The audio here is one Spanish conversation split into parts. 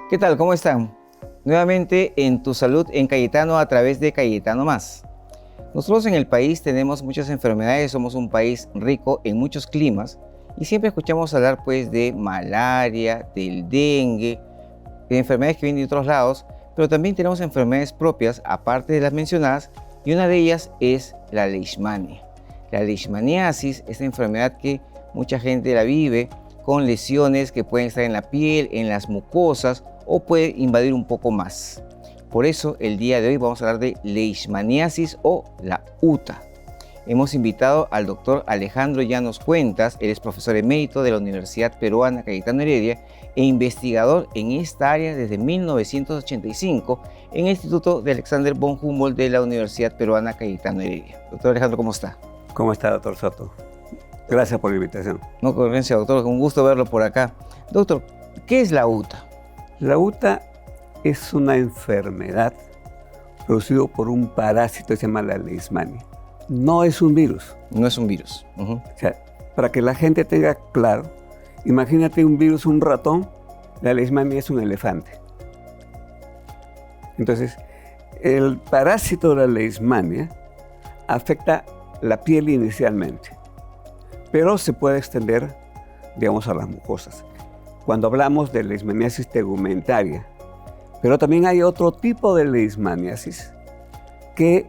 ¿Qué tal? ¿Cómo están? Nuevamente en Tu Salud en Cayetano a través de Cayetano Más. Nosotros en el país tenemos muchas enfermedades, somos un país rico en muchos climas y siempre escuchamos hablar pues de malaria, del dengue, de enfermedades que vienen de otros lados, pero también tenemos enfermedades propias aparte de las mencionadas y una de ellas es la leishmania. La leishmaniasis es una enfermedad que mucha gente la vive con lesiones que pueden estar en la piel, en las mucosas o puede invadir un poco más. Por eso el día de hoy vamos a hablar de leishmaniasis o la UTA. Hemos invitado al doctor Alejandro Llanos Cuentas, él es profesor emérito de la Universidad Peruana Cayetano Heredia e investigador en esta área desde 1985 en el Instituto de Alexander von Humboldt de la Universidad Peruana Cayetano Heredia. Doctor Alejandro, ¿cómo está? ¿Cómo está, doctor Soto? Gracias por la invitación. No, gracias, doctor, un gusto verlo por acá. Doctor, ¿qué es la UTA? La UTA es una enfermedad producida por un parásito que se llama la leishmania. No es un virus. No es un virus. O sea, para que la gente tenga claro, imagínate un virus, un ratón, la leishmania es un elefante. Entonces, el parásito de la leishmania afecta la piel inicialmente, pero se puede extender, digamos, a las mucosas. Cuando hablamos de leishmaniasis tegumentaria, pero también hay otro tipo de leishmaniasis que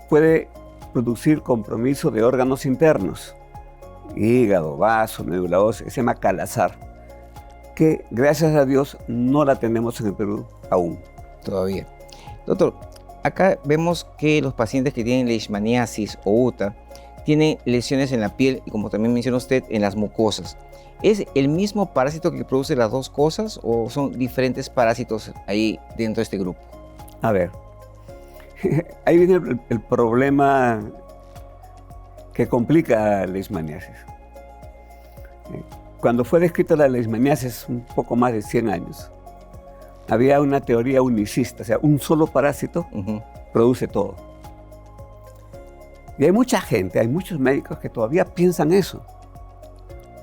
puede producir compromiso de órganos internos, hígado, vaso, médula ósea, se llama calazar, que gracias a Dios no la tenemos en el Perú aún. Todavía. Doctor, acá vemos que los pacientes que tienen leishmaniasis o UTA tienen lesiones en la piel y, como también menciona usted, en las mucosas. ¿Es el mismo parásito que produce las dos cosas o son diferentes parásitos ahí dentro de este grupo? A ver, ahí viene el problema que complica la leishmaniasis. Cuando fue descrita la leishmaniasis, un poco más de 100 años, había una teoría unicista, o sea, un solo parásito produce todo. Y hay mucha gente, hay muchos médicos que todavía piensan eso,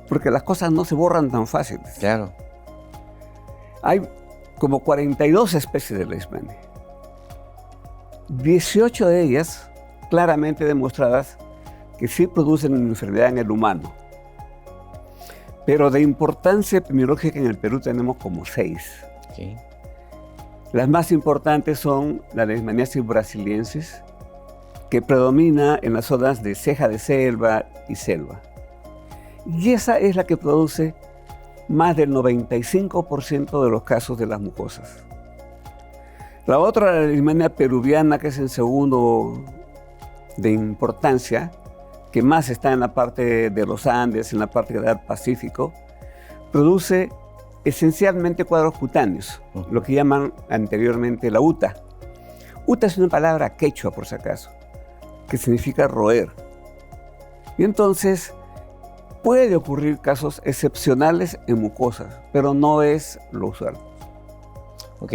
porque las cosas no se borran tan fáciles. Claro. Hay como 42 especies de leishmania. 18 de ellas claramente demostradas que sí producen una enfermedad en el humano. Pero de importancia epidemiológica en el Perú tenemos como 6. Okay. Las más importantes son la leishmaniasis brasiliensis, que predomina en las zonas de ceja de selva y selva. Y esa es la que produce más del 95% de los casos de las mucosas. La otra, la leishmania peruviana, que es el segundo de importancia, que más está en la parte de los Andes, en la parte del Pacífico, produce esencialmente cuadros cutáneos, lo que llaman anteriormente la UTA. UTA es una palabra quechua, por si acaso, que significa roer. Y entonces puede ocurrir casos excepcionales en mucosas, pero no es lo usual. Ok.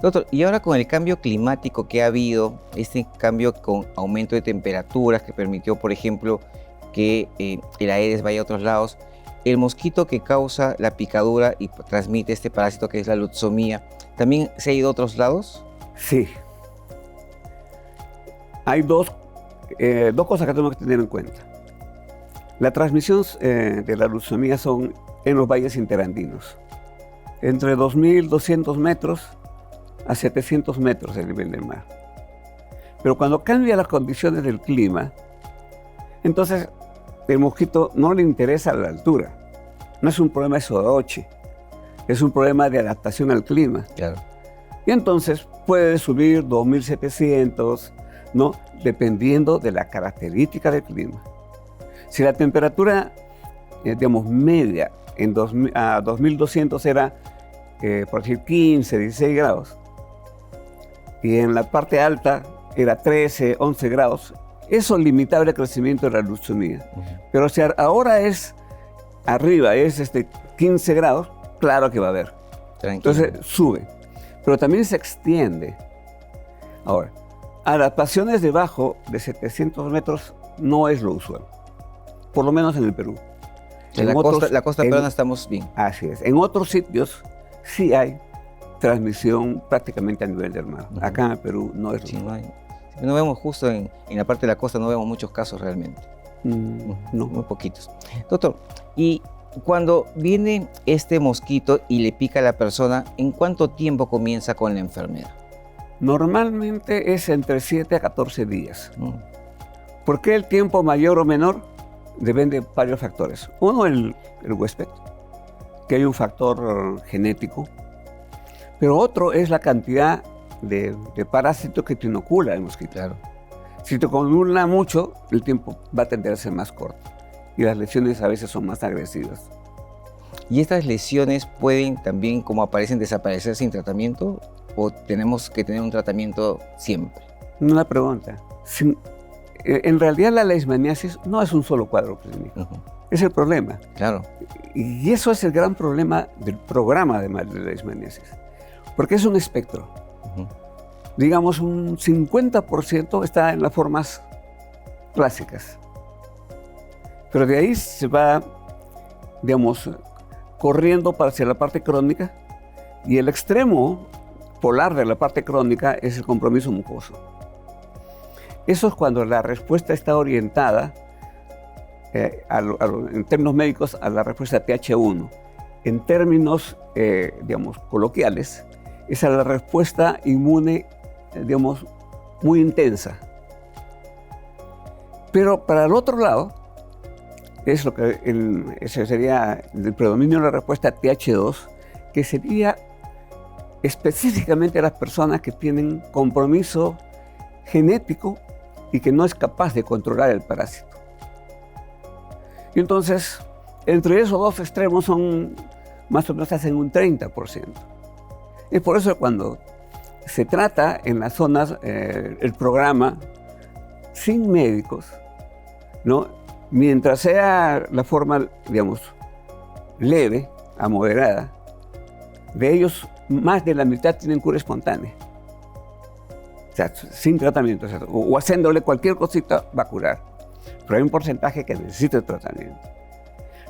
Doctor, y ahora con el cambio climático que ha habido, este cambio con aumento de temperaturas que permitió, por ejemplo, que el Aedes vaya a otros lados, el mosquito que causa la picadura y transmite este parásito que es la lutzomía, ¿también se ha ido a otros lados? Sí. Hay dos cosas que tenemos que tener en cuenta. La transmisión de la lutzomía son en los valles interandinos, entre 2.200 metros a 700 metros del nivel del mar. Pero cuando cambian las condiciones del clima, entonces el mosquito no le interesa la altura. No es un problema de soroche, es un problema de adaptación al clima. Claro. Y entonces puede subir 2.700, ¿no? Dependiendo de la característica del clima. Si la temperatura, digamos, media a 2.200 era, por decir, 15, 16 grados, y en la parte alta era 13, 11 grados, eso limitaba el crecimiento de la lutzomía. Pero si ahora es arriba, es 15 grados, claro que va a haber. Tranquilo. Entonces sube, pero también se extiende. Ahora, adaptaciones debajo de 700 metros no es lo usual, por lo menos en el Perú. En la costa peruana estamos bien. Así es. En otros sitios sí hay transmisión prácticamente a nivel del mar. Acá en el Perú no es lo usual. No vemos justo en la parte de la costa, no vemos muchos casos realmente. No. Muy poquitos. Doctor, y cuando viene este mosquito y le pica a la persona, ¿en cuánto tiempo comienza con la enfermedad? Normalmente es entre 7 a 14 días. ¿Por qué el tiempo mayor o menor? Depende de varios factores. Uno, el huésped, que hay un factor genético, pero otro es la cantidad de parásitos que te inocula el mosquito. Claro. Si te acumula mucho, el tiempo va a tender a ser más corto y las lesiones a veces son más agresivas. ¿Y estas lesiones pueden también, como aparecen, desaparecer sin tratamiento o tenemos que tener un tratamiento siempre? Una pregunta. En realidad la leishmaniasis no es un solo cuadro clínico. Es el problema. Claro. Y eso es el gran problema del programa de leishmaniasis, porque es un espectro. Digamos, un 50% está en las formas clásicas, pero de ahí se va, digamos, corriendo hacia la parte crónica, y el extremo polar de la parte crónica es el compromiso mucoso. Eso es cuando la respuesta está orientada, en términos médicos, a la respuesta Th1. En términos, digamos, coloquiales, es a la respuesta inmune, digamos, muy intensa. Pero para el otro lado, es lo que ese sería el predominio de la respuesta Th2, que sería específicamente a las personas que tienen compromiso genético y que no es capaz de controlar el parásito. Y entonces, entre esos dos extremos son más o menos hacen un 30%. Es por eso que cuando se trata en las zonas, el programa sin médicos, ¿no? Mientras sea la forma, digamos, leve a moderada, de ellos más de la mitad tienen cura espontánea. O sea, sin tratamiento, o haciéndole cualquier cosita va a curar. Pero hay un porcentaje que necesita el tratamiento.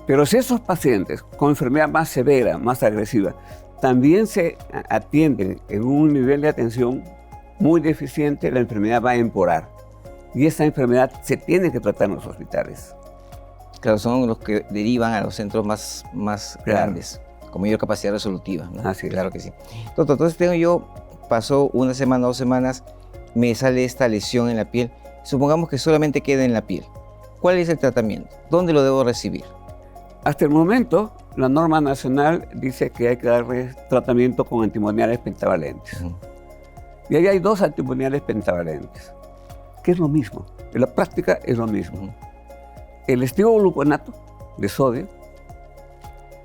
Pero si esos pacientes con enfermedad más severa, más agresiva, también se atienden en un nivel de atención muy deficiente, la enfermedad va a empeorar. Y esa enfermedad se tiene que tratar en los hospitales. Claro, son los que derivan a los centros más grandes, con mayor capacidad resolutiva, ¿no? Así es. Claro que sí. Doctor, entonces pasó una semana, 2 semanas, me sale esta lesión en la piel. Supongamos que solamente queda en la piel. ¿Cuál es el tratamiento? ¿Dónde lo debo recibir? Hasta el momento, la norma nacional dice que hay que darle tratamiento con antimoniales pentavalentes. Y ahí hay 2 antimoniales pentavalentes, que es lo mismo. En la práctica es lo mismo. El estivogluconato de sodio,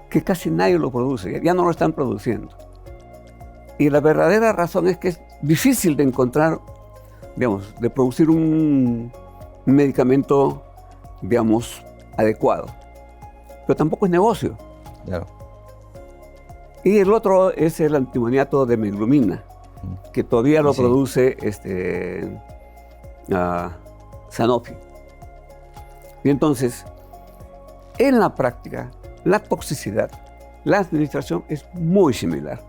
que casi nadie lo produce, ya no lo están produciendo. Y la verdadera razón es que es difícil de encontrar, digamos, de producir un medicamento, digamos, adecuado. Pero tampoco es negocio. Claro. Y el otro es el antimoniato de meglumina, que todavía lo produce Sanofi. Y entonces, en la práctica, la toxicidad, la administración es muy similar.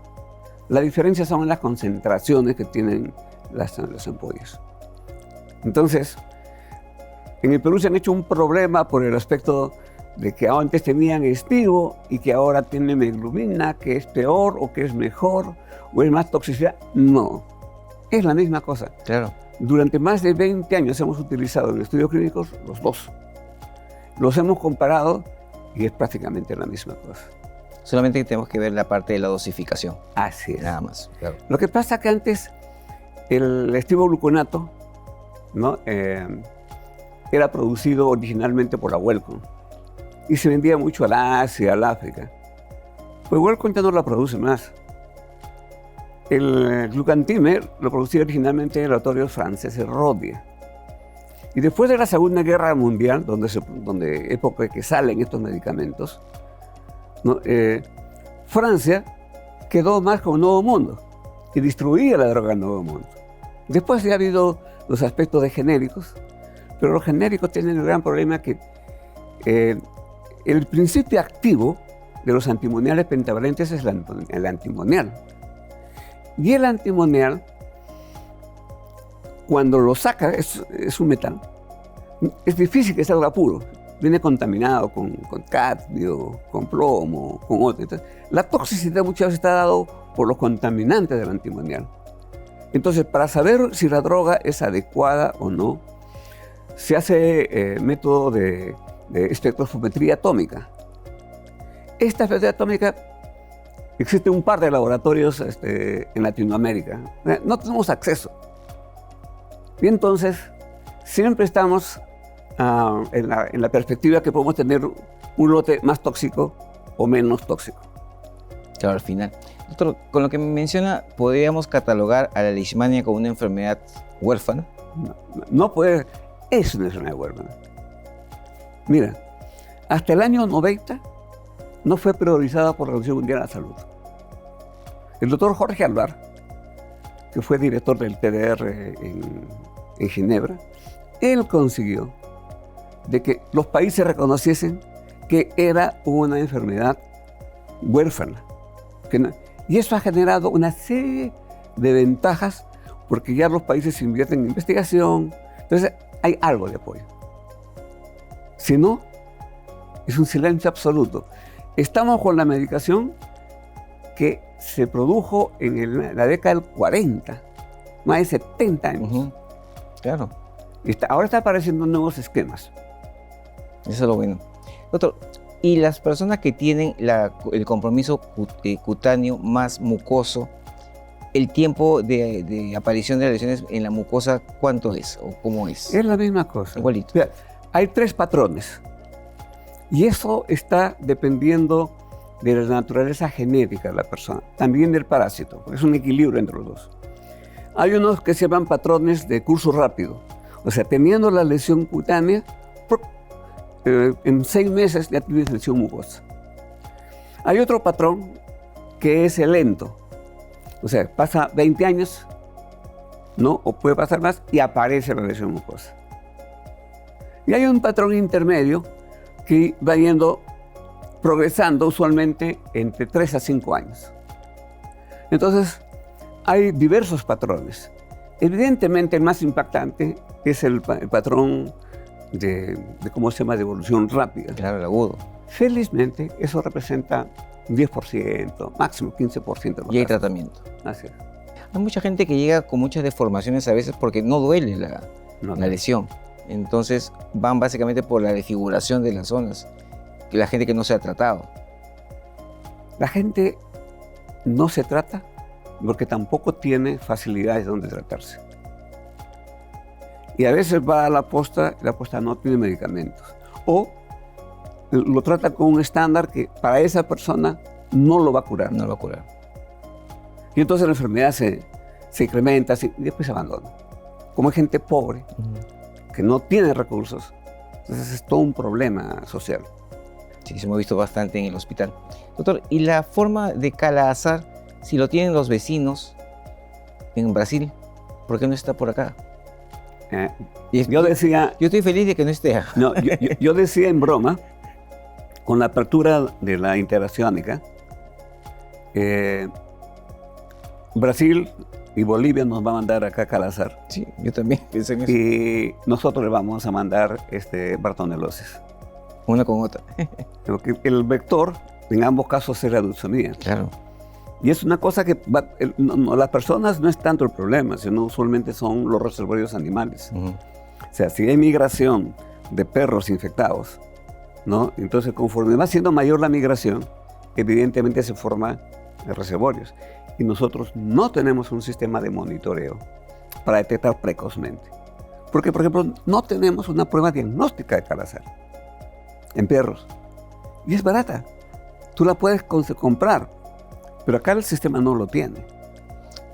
La diferencia son en las concentraciones que tienen las ampollas. Entonces, en el Perú se han hecho un problema por el aspecto de que antes tenían estivo y que ahora tienen meglumina, que es peor o que es mejor o es más toxicidad. No, es la misma cosa. Claro. Durante más de 20 años hemos utilizado en estudios clínicos los dos. Los hemos comparado y es prácticamente la misma cosa. Solamente tenemos que ver la parte de la dosificación. Así es. Nada más. Claro. Lo que pasa es que antes el estivogluconato, ¿no? Era producido originalmente por la Wellcome y se vendía mucho al Asia, al África. Pues Wellcome ya no la produce más. El glucantime lo producía originalmente el laboratorio francés Rhodia. Y después de la Segunda Guerra Mundial, donde época que salen estos medicamentos, ¿no? Francia quedó más como Nuevo Mundo y distribuía la droga al Nuevo Mundo. Después ya ha habido los aspectos de genéricos, pero los genéricos tienen el gran problema que el principio activo de los antimoniales pentavalentes es el antimonial. Y el antimonial, cuando lo saca, es un metal. Es difícil que salga puro. Viene contaminado con cadmio, con plomo, con otro. Entonces, la toxicidad muchas veces está dado por los contaminantes del antimonial. Entonces, para saber si la droga es adecuada o no, se hace método de espectrofometría atómica. Esta espectrometría atómica, existe un par de laboratorios en Latinoamérica. No tenemos acceso. Y entonces, siempre estamos en la perspectiva que podemos tener un lote más tóxico o menos tóxico. Claro, al final. Doctor, con lo que me menciona, ¿podríamos catalogar a la leishmania como una enfermedad huérfana? No puede, es una enfermedad huérfana. Mira, hasta el año 90 no fue priorizada por la Organización Mundial de la Salud. El doctor Jorge Alvar, que fue director del TDR en Ginebra, él consiguió de que los países reconociesen que era una enfermedad huérfana. Y eso ha generado una serie de ventajas porque ya los países invierten en investigación, entonces hay algo de apoyo. Si no, es un silencio absoluto. Estamos con la medicación que se produjo en la década del 40, más de 70 años. Claro. Ahora están apareciendo nuevos esquemas. Eso es lo bueno. Doctor, ¿y las personas que tienen el compromiso cutáneo más mucoso, el tiempo de aparición de las lesiones en la mucosa, cuánto es o cómo es? Es la misma cosa. Igualito. Mira, hay 3 patrones. Y eso está dependiendo de la naturaleza genética de la persona, también del parásito, porque es un equilibrio entre los dos. Hay unos que se llaman patrones de curso rápido. O sea, teniendo la lesión cutánea, en 6 meses ya tienes lesión mucosa. Hay otro patrón que es el lento. O sea, pasa 20 años, ¿no? O puede pasar más y aparece la lesión mucosa. Y hay un patrón intermedio que va progresando usualmente entre 3 a 5 años. Entonces, hay diversos patrones. Evidentemente, el más impactante es el patrón de ¿cómo se llama?, de evolución rápida. Claro, el agudo. Felizmente, eso representa un 10%, máximo 15% de los Y hay casos. tratamiento. Así es. Hay mucha gente que llega con muchas deformaciones a veces porque no duele No, la lesión. Entonces van básicamente por la desfiguración de las zonas, que la gente que no se ha tratado. La gente no se trata porque tampoco tiene facilidades donde tratarse. Y a veces va a la posta y la posta no tiene medicamentos. O lo trata con un estándar que para esa persona no lo va a curar. No lo va a curar. Y entonces la enfermedad se incrementa y después se abandona. Como hay gente pobre, que no tiene recursos, entonces es todo un problema social. Sí, se hemos visto bastante en el hospital. Doctor, ¿y la forma de cala-azar, si lo tienen los vecinos en Brasil, por qué no está por acá? Yo decía... Yo estoy feliz de que no esté acá. No, yo decía en broma, con la apertura de la interoceánica, Brasil y Bolivia nos va a mandar acá cala-azar. Sí, yo también pensé en eso. Y nosotros le vamos a mandar bartonelosis. Una con otra. Porque el vector en ambos casos es la leucemia. Claro. Y es una cosa que las personas no es tanto el problema, sino usualmente son los reservorios animales. O sea, si hay migración de perros infectados, ¿no? Entonces, conforme va siendo mayor la migración, evidentemente se forman reservorios. Y nosotros no tenemos un sistema de monitoreo para detectar precozmente. Porque, por ejemplo, no tenemos una prueba diagnóstica de cala-azar en perros. Y es barata. Tú la puedes comprar, pero acá el sistema no lo tiene.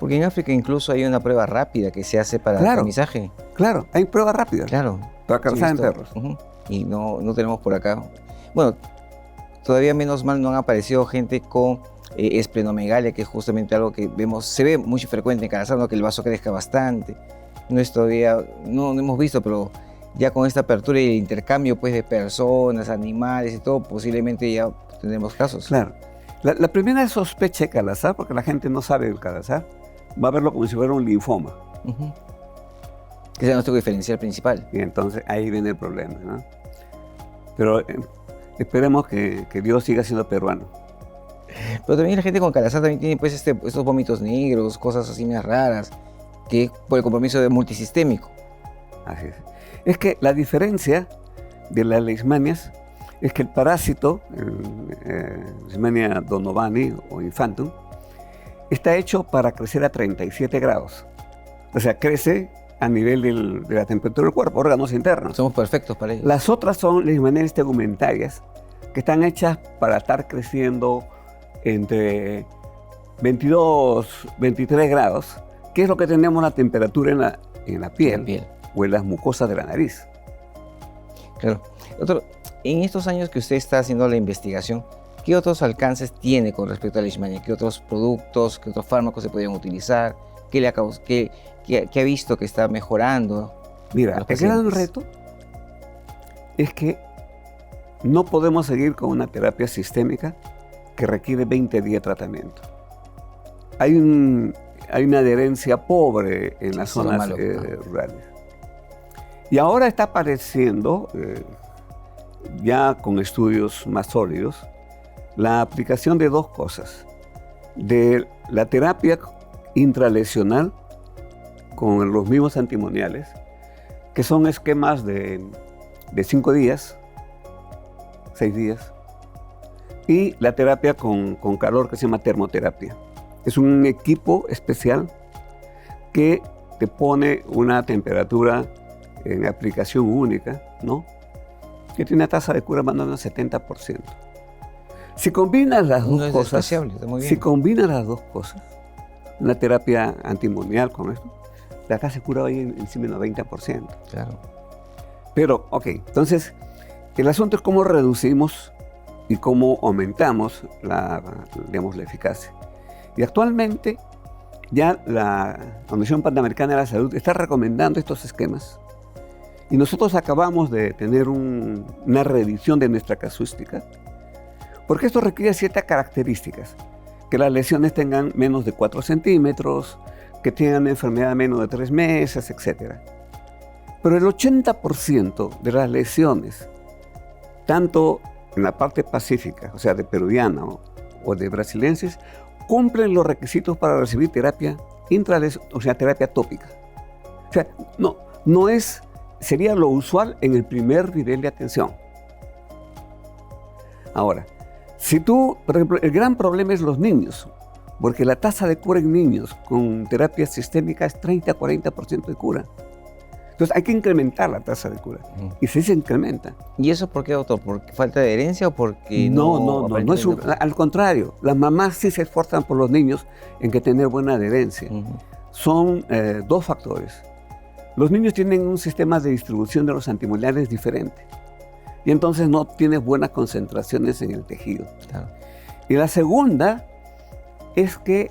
Porque en África incluso hay una prueba rápida que se hace para el tamizaje. Claro, hay pruebas rápidas. Claro. Para cala-azar en perros. Y no tenemos por acá. Bueno, todavía menos mal no han aparecido gente con esplenomegalia, que es justamente algo que vemos, se ve muy frecuente en Calazar, ¿no? Que el vaso crezca bastante. No es todavía, no hemos visto, pero ya con esta apertura y el intercambio pues, de personas, animales y todo, posiblemente ya tendremos casos. Claro. La primera sospecha de Calazar, porque la gente no sabe del Calazar, va a verlo como si fuera un linfoma. Ese es nuestro diferencial principal. Y entonces ahí viene el problema, ¿no? Pero esperemos que Dios siga siendo peruano. Pero también la gente con Calazar también tiene pues, estos vómitos negros, cosas así más raras, que es por el compromiso de multisistémico. Así es. Es que la diferencia de las leishmanias es que el parásito, Leishmania donovani o infantum, está hecho para crecer a 37 grados. O sea, crece a nivel de la temperatura del cuerpo, órganos internos. Somos perfectos para ello. Las otras son leishmanias tegumentarias, que están hechas para estar creciendo entre 22, 23 grados, que es lo que tenemos la temperatura en la piel o en las mucosas de la nariz. Claro. Doctor, en estos años que usted está haciendo la investigación, ¿qué otros alcances tiene con respecto a la leishmania? ¿Qué otros productos, qué otros fármacos se podrían utilizar? ¿Qué ha visto que está mejorando? Mira, el gran reto es que no podemos seguir con una terapia sistémica que requiere 20 días de tratamiento. Hay una adherencia pobre en las zonas rurales. Y ahora está apareciendo, ya con estudios más sólidos, la aplicación de dos cosas. De la terapia intralesional con los mismos antimoniales, que son esquemas de 5 días, 6 días, y la terapia con calor que se llama termoterapia. Es un equipo especial que te pone una temperatura en aplicación única, ¿no? Que tiene una tasa de cura más o menos 70%. Si combinas las dos cosas, si combinas las dos cosas, una terapia antimonial con esto, la tasa de cura va encima del 90%. Claro. Pero, ok, entonces, el asunto es cómo reducimos y cómo aumentamos la eficacia. Y actualmente, ya la Organización Panamericana de la Salud está recomendando estos esquemas. Y nosotros acabamos de tener una revisión de nuestra casuística, porque esto requiere ciertas características, que las lesiones tengan menos de 4 centímetros, que tengan enfermedad menos de 3 meses, etc. Pero el 80% de las lesiones, tanto en la parte pacífica, o sea, de peruviana o de brasilenses, cumplen los requisitos para recibir terapia o sea, terapia tópica. O sea, no es, sería lo usual en el primer nivel de atención. Ahora, si tú, por ejemplo, el gran problema es los niños, porque la tasa de cura en niños con terapia sistémica es 30-40% de cura. Entonces hay que incrementar la tasa de cura. Y sí se incrementa. ¿Y eso por qué, doctor? ¿Por falta de adherencia o porque no es al contrario. Las mamás sí se esfuerzan por los niños en que tener buena adherencia. Son dos factores. Los niños tienen un sistema de distribución de los antimoniales diferente. Y entonces no tienes buenas concentraciones en el tejido. Claro. Y la segunda es que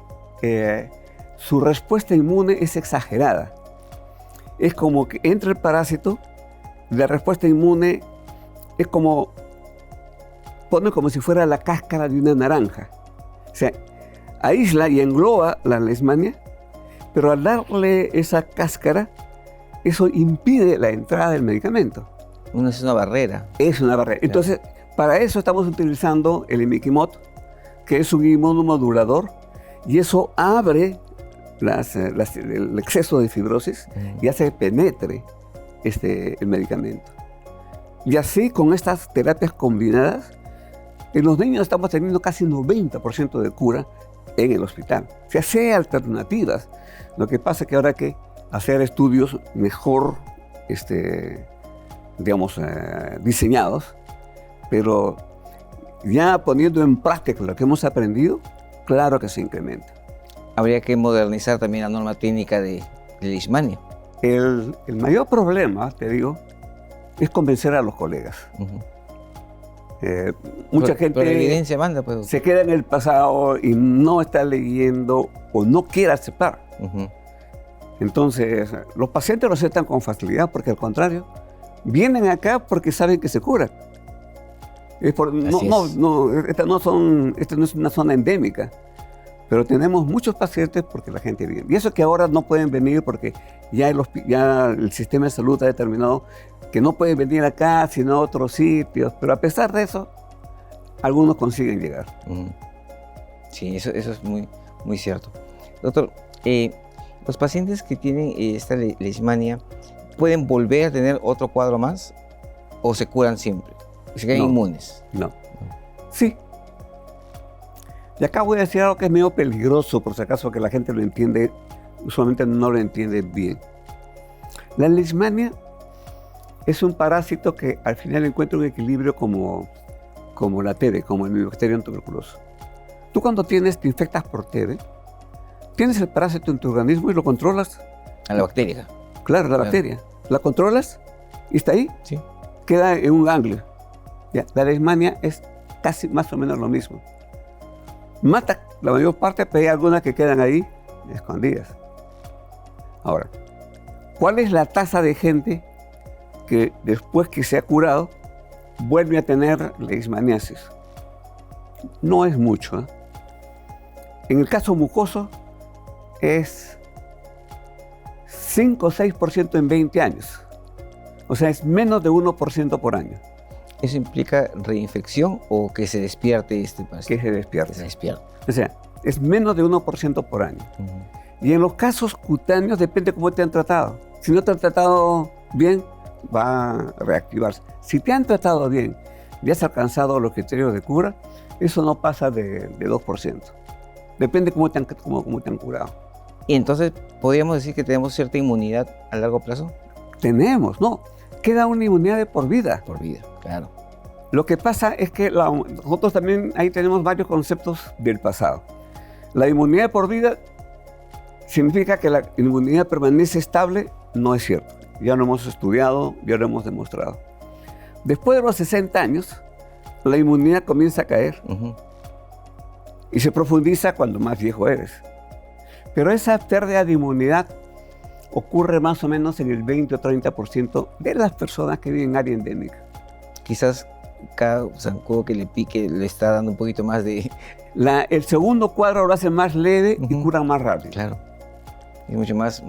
su respuesta inmune es exagerada. Es como que entra el parásito, la respuesta inmune es como, pone como si fuera la cáscara de una naranja. O sea, aísla y engloba la leishmania, pero al darle esa cáscara, eso impide la entrada del medicamento. Es una barrera. Es una barrera. Entonces, para eso estamos utilizando el imiquimod, que es un inmunomodulador, y eso abre el exceso de fibrosis y hace que penetre el medicamento. Y así, con estas terapias combinadas, en los niños estamos teniendo casi 90% de cura en el hospital. O sea, sí hay alternativas. Lo que pasa es que ahora hay que hacer estudios mejor, diseñados, pero ya poniendo en práctica lo que hemos aprendido, claro que se incrementa. Habría que modernizar también la norma técnica de leishmania. El mayor problema, te digo, es convencer a los colegas. Mucha Pero gente la evidencia manda, pues. se queda en el pasado y no está leyendo o no quiere aceptar. Ujú. Entonces, los pacientes lo aceptan con facilidad porque al contrario, vienen acá porque saben que se curan. Esta no es una zona endémica, pero tenemos muchos pacientes porque la gente viene. Y eso que ahora no pueden venir porque ya el sistema de salud ha determinado que no pueden venir acá, sino a otros sitios. Pero a pesar de eso, algunos consiguen llegar. Ujú. Sí, eso es muy, muy cierto. Doctor, los pacientes que tienen esta leishmania, ¿pueden volver a tener otro cuadro más o se curan siempre? ¿Se quedan No. inmunes? No. Sí. Y acá voy a decir algo que es medio peligroso, por si acaso que la gente lo entiende, usualmente no lo entiende bien. La leishmania es un parásito que al final encuentra un equilibrio como la TB, como el Mycobacterium tuberculoso. Tú cuando te infectas por TB, tienes el parásito en tu organismo y lo controlas. A la bacteria. Claro, la Claro. bacteria. La controlas y está ahí, Sí. queda en un ganglio. Ya, la leishmania es casi más o menos lo mismo. Mata la mayor parte, pero hay algunas que quedan ahí escondidas. Ahora, ¿cuál es la tasa de gente que después que se ha curado vuelve a tener leishmaniasis? No es mucho, ¿eh? En el caso mucoso es 5 o 6% en 20 años. O sea, es menos de 1% por año ¿Eso implica reinfección o que se despierte este parásito? que se despierta. Que se despierte. O sea, es menos de 1% por año. Ujú. Y en los casos cutáneos depende cómo te han tratado. Si no te han tratado bien, va a reactivarse. Si te han tratado bien y has alcanzado los criterios de cura, eso no pasa de 2%. Depende cómo te han curado. Y entonces, ¿podríamos decir que tenemos cierta inmunidad a largo plazo? Tenemos, no. Queda una inmunidad de por vida. Por vida, claro. Lo que pasa es que nosotros también ahí tenemos varios conceptos del pasado. La inmunidad de por vida significa que la inmunidad permanece estable. No es cierto. Ya lo hemos estudiado, ya lo hemos demostrado. Después de los 60 años, la inmunidad comienza a caer Ujú. y se profundiza cuando más viejo eres. Pero esa pérdida de inmunidad ocurre más o menos en el 20 o 30% de las personas que viven en área endémica. Quizás cada zancudo que le pique le está dando un poquito más de... El segundo cuadro lo hace más leve y Ujú. cura más rápido. Claro. Es mucho más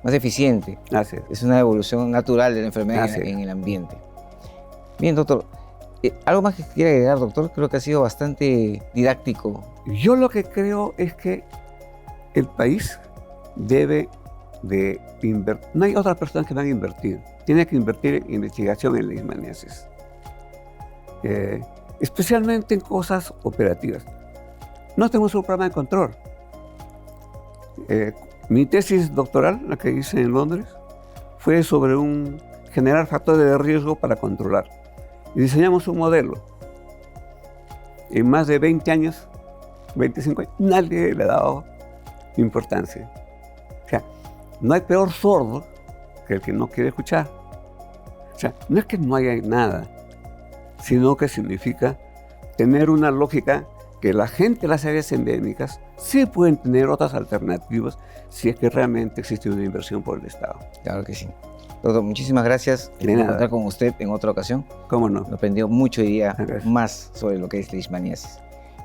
eficiente. Así es. Es una evolución natural de la enfermedad Así es. en el ambiente. Bien, doctor. ¿Algo más que quiera agregar, doctor? Creo que ha sido bastante didáctico. Yo lo que creo es que el país debe de invertir. No hay otras personas que van a invertir. Tiene que invertir en investigación en leishmaniasis. Especialmente en cosas operativas. No tenemos un programa de control. Mi tesis doctoral, la que hice en Londres, fue sobre generar factores de riesgo para controlar. Y diseñamos un modelo. En más de 20 años, 25 años, nadie le ha dado importancia. O sea, no hay peor sordo que el que no quiere escuchar. O sea, no es que no haya nada, sino que significa tener una lógica que la gente de las áreas endémicas sí pueden tener otras alternativas si es que realmente existe una inversión por el Estado. Claro que sí. Doctor, muchísimas gracias por De nada. contar con usted en otra ocasión. ¿Cómo no? Me aprendió mucho hoy día Gracias. más sobre lo que es leishmaniasis.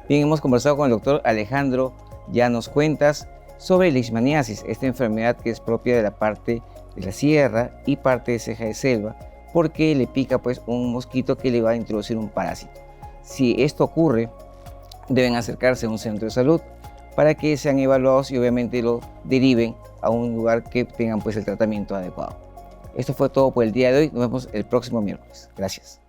Bien, hemos conversado con el doctor Alejandro Llanos Cuentas sobre leishmaniasis, esta enfermedad que es propia de la parte de la sierra y parte de ceja de selva, porque le pica pues un mosquito que le va a introducir un parásito. Si esto ocurre, deben acercarse a un centro de salud para que sean evaluados y obviamente lo deriven a un lugar que tengan pues el tratamiento adecuado. Esto fue todo por el día de hoy. Nos vemos el próximo miércoles. Gracias.